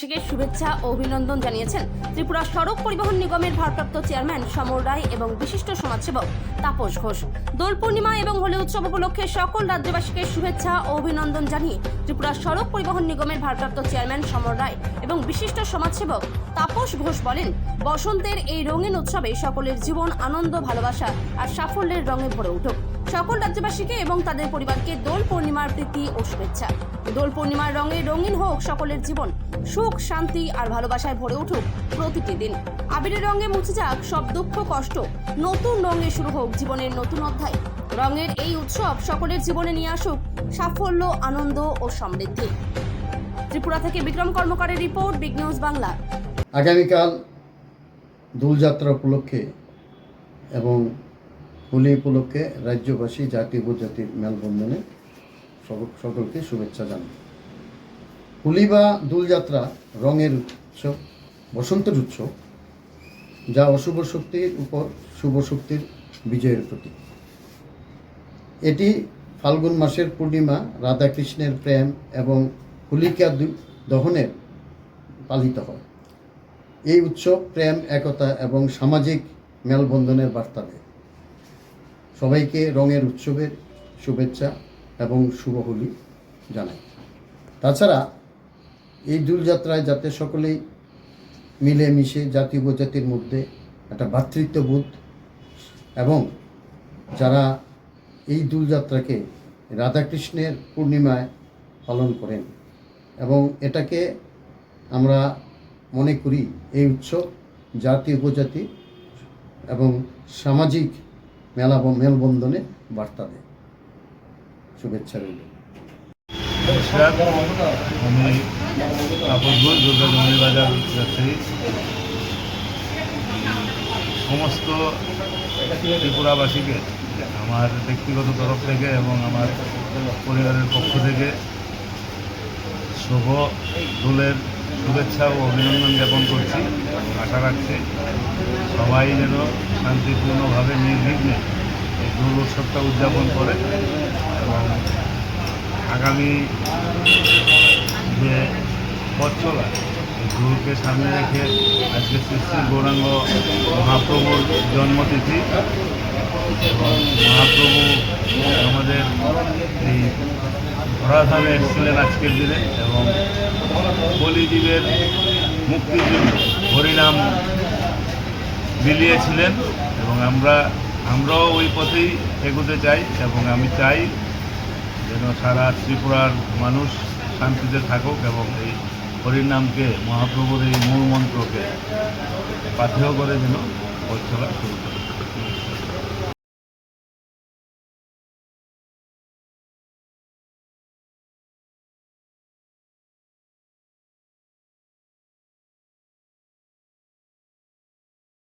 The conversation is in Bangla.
রাজ্যবাসীকে শুভেচ্ছা ও অভিনন্দন জানিয়েছেন ত্রিপুরা সড়ক পরিবহন নিগমের ভারপ্রাপ্ত চেয়ারম্যান সমর রায় এবং বিশিষ্ট সমাজসেবক তাপস ঘোষ। দোল পূর্ণিমা এবং হোলি উৎসব উপলক্ষে সকল রাজ্যবাসীকে শুভেচ্ছা ও অভিনন্দন জানিয়ে ত্রিপুরা সড়ক পরিবহন নিগমের ভারপ্রাপ্ত চেয়ারম্যান সমর রায় এবং বিশিষ্ট সমাজসেবক তাপস ঘোষ বলেন, বসন্তের এই রঙিন উৎসবে সকলের জীবন আনন্দ, ভালোবাসা আর সাফল্যের রঙে ভরে উঠুক। সকল রাজ্যবাসীকে এবং তাদের পরিবারকে দোল পূর্ণিমার প্রীতি ও শুভেচ্ছা। দোল পূর্ণিমার রঙে রঙিন হোক সকলের জীবন, সুখ, শান্তি আর ভালোবাসায় ভরে উঠুক প্রতিটি দিন। আবিরের রঙে মুছে যাক সব দুঃখ কষ্ট, নতুন রঙে শুরু হোক জীবনের নতুন অধ্যায়। রঙের এই উৎসব সকলের জীবনে নিয়ে আসুক সাফল্য, আনন্দ ও সমৃদ্ধি। ত্রিপুরা থেকে বিক্রম কর্মকারের রিপোর্ট, বিগ নিউজ বাংলা। আগামীকাল দোলযাত্রা উপলক্ষে এবং হোলি উপলক্ষে রাজ্যবাসী, জাতি উপজাতির মেলবন্ধনে সকলকে শুভেচ্ছা জানাই। হোলি বা দোলযাত্রা রঙের উৎসব, বসন্তের উৎসব, যা অশুভ শক্তির উপর শুভ শক্তির বিজয়ের প্রতীক। এটি ফাল্গুন মাসের পূর্ণিমা, রাধাকৃষ্ণের প্রেম এবং হোলিকা দহনের পালিত হয়। এই উৎসব প্রেম, একতা এবং সামাজিক মেলবন্ধনের বার্তা দেয়। সবাইকে রঙের উৎসবের শুভেচ্ছা এবং শুভ হোলি জানাই। তাছাড়া এই দোলযাত্রায় যাতে সকলেই মিলেমিশে জাতি উপজাতির মধ্যে একটা ভ্রাতৃত্ববোধ এবং যারা এই দোলযাত্রাকে রাধাকৃষ্ণের পূর্ণিমায় পালন করেন এবং এটাকে আমরা মনে করি এই উৎসব জাতি উপজাতি এবং সামাজিক মেলবন্ধনে বার্তা দেয়। শুভেচ্ছা রইল। আমি তাপস ঘোষ, দুর্গাজমনি বাজার ব্যবসায়ী। সমস্ত ত্রিপুরাবাসীকে আমার ব্যক্তিগত তরফ থেকে এবং আমার পরিবারের পক্ষ থেকে শুভ দোলের শুভেচ্ছা ও অভিনন্দন জ্ঞাপন করছি। আশা রাখছি সবাই যেন শান্তিপূর্ণভাবে নির্বিঘ্নে এই দোল উৎসবটা উদযাপন করে এবং আগামী যে পথ চলা এই দোলকে সামনে রেখে আজকে শ্রী শ্রী গৌরাঙ্গ মহাপ্রভুর জন্মতিথি এবং মহাপ্রভু আমাদের এই ধরাধামে এসেছিলেন আজকের দিনে এবং বলিজীবের মুক্তির জন্য হরিনাম বিলিয়েছিলেন এবং আমরাও ওই পথেই এগোতে চাই এবং আমি চাই যেন সারা ত্রিপুরার মানুষ শান্তিতে থাকুক এবং এই হরিনামকে, মহাপ্রভুর এই মূল মন্ত্রকে পাথেয় করে যেন পথ চলা শুরু করে।